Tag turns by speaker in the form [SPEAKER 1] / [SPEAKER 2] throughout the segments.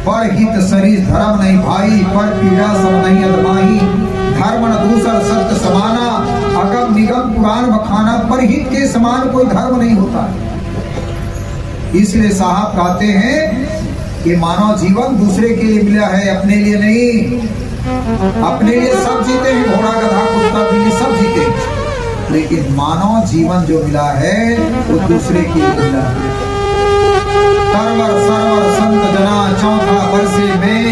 [SPEAKER 1] पर हित सरिस धर्म नहीं भाई, पर पीड़ा सब नहीं अदमाही। धर्म न दूसर सत्य समाना, अगम निगम पुराण बखाना, पर हित के समान कोई धर्म नहीं होता। इसलिए साहब कहते हैं कि मानव जीवन दूसरे के लिए मिला है, अपने लिए नहीं। अपने लिए सब जीते हैं, घोड़ा गधा कुत्ता बिल्ली सब जीते, लेकिन मानव जीवन जो मिला है वो दूसरे के लिए मिला है। तरवर सरवर संत जना चौथा वर्षे में,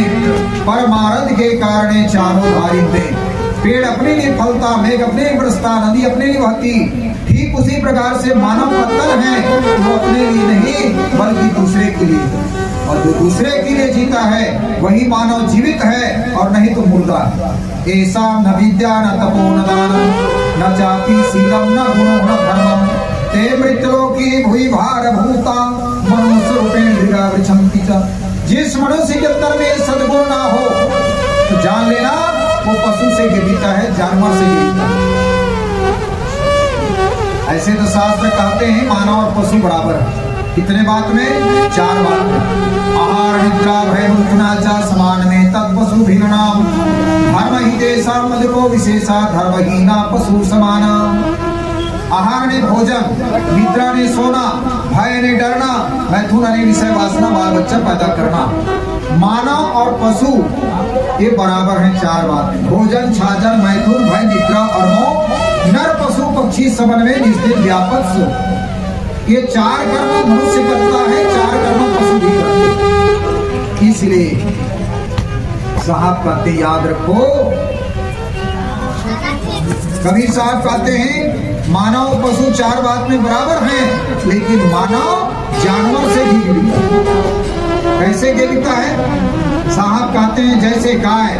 [SPEAKER 1] परमारथ के कारण चारों धारी में। पेड़ अपने लिए फलता, मेघ अपने लिए बरसता, नदी अपने लिए बहती, ठीक उसी प्रकार से मानव का तन है वो अपने लिए नहीं बल्कि दूसरे के लिए। और जो दूसरे के लिए जीता है वही मानव जीवित है, और नहीं तो मुर्दा है। ऐसा न विद्या न तपो न दानम, न जाति शीलम न गुणो न धर्मम, ते मृत्युलोकी भुवि भार भूता मनुष्य रूपेण धीरा वृक्षंति च। जिस मनुष्य के अंदर में सद्गुण ना हो तो जान लेना वो पशु से गिरता है, जानवर से गिरता है। ऐसे तो शास्त्र कहते हैं मानव और पशु बराबर है। कितने बात में? 4 बात में। आहार निद्रा भय मुक्नाचा समान में तत्पशु भिन्नाम, धर्म ही देशा मधुरो विशेषा धर्महीना पशु समाना। आहार ने भोजन, निद्रा ने सोना, भय ने डरना, मैथुन ने विषय वासना बाल बच्चा पैदा करना। मानव और पशु ये बराबर हैं 4 बात में। भोजन, छाजन, मैथुन, भय, निद्रा और मोह, नर पशु पक्षी समन्वय निश्चित व्यापक सो। ये 4 कर्म मनुष्य करता है, 4 कर्म पशु भी करते हैं। इसलिए साहब कहते याद रखो, कबीर साहब कहते हैं मानव पशु 4 बात में बराबर हैं, लेकिन मानव जानवर से भी गिरता है। कैसे गिरता है? साहब कहते हैं जैसे गाय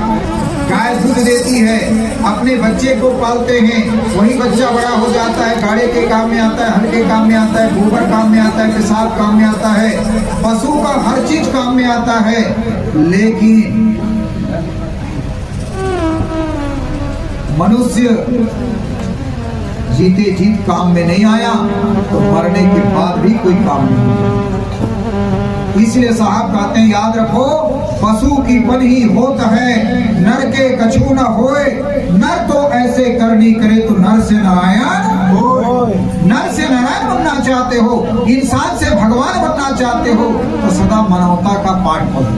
[SPEAKER 1] दूध देती है, अपने बच्चे को पालते हैं, वही बच्चा बड़ा हो जाता है, गाड़ी के काम में आता है, हल के काम में आता है, गोबर काम में आता है, पेशाब काम में आता है, पशु का हर चीज काम में आता है। लेकिन मनुष्य जीते जीत काम में नहीं आया तो मरने के बाद भी कोई काम नहीं। इसलिए साहब कहते हैं याद रखो, पशु की बलि होत है, नर के कछु न होए। नर तो ऐसे करनी करे तो नर से नारायण होए। नर से नारायण बनना चाहते हो, इंसान से भगवान बनना चाहते हो तो सदा मानवता का पाठ पढ़ो।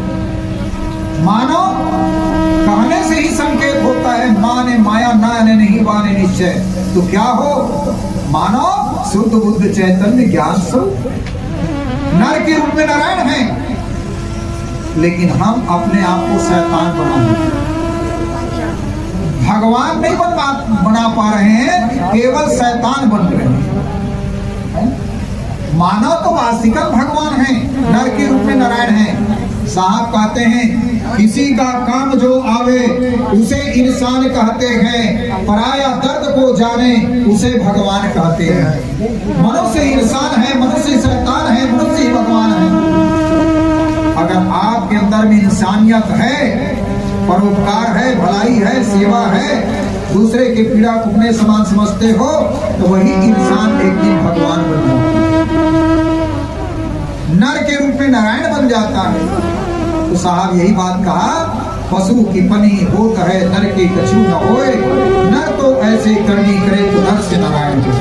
[SPEAKER 1] मानव कहने से ही संकेत होता है, माने माया नाने नहीं बाने निश्चय। तो क्या हो? मानव शुद्ध बुद्ध चैतन्य ज्ञान स्वरूप नर के रूप में नारायण है, लेकिन हम अपने आप को शैतान बना भगवान नहीं बना पा रहे हैं, केवल शैतान बन रहे हैं। मानव तो वास्तविक भगवान है, नर के रूप में नारायण है। साहब कहते हैं किसी का काम जो आवे उसे इंसान कहते हैं, पराया दर्द को जाने उसे भगवान कहते हैं। मनुष्य इंसान है, मनुष्य शैतान है, मनुष्य भगवान है। अगर आपके अंदर में इंसानियत है, परोपकार है, भलाई है, सेवा है, दूसरे के पीड़ा को अपने समान समझते हो तो वही इंसान एक दिन भगवान बन जाता है, नर के रूप में नारायण बन जाता है। तो साहब यही बात कहा, पशु की पनी होत है, नर के कछु न होए। नर तो ऐसे करनी करे तो नर से नारायण हो।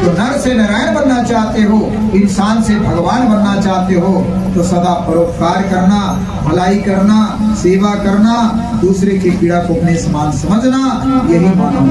[SPEAKER 1] तो नर से नारायण बनना चाहते हो, इंसान से भगवान बनना चाहते हो तो सदा परोपकार करना, भलाई करना, सेवा करना, दूसरे की पीड़ा को अपने समान समझना, यही मानव।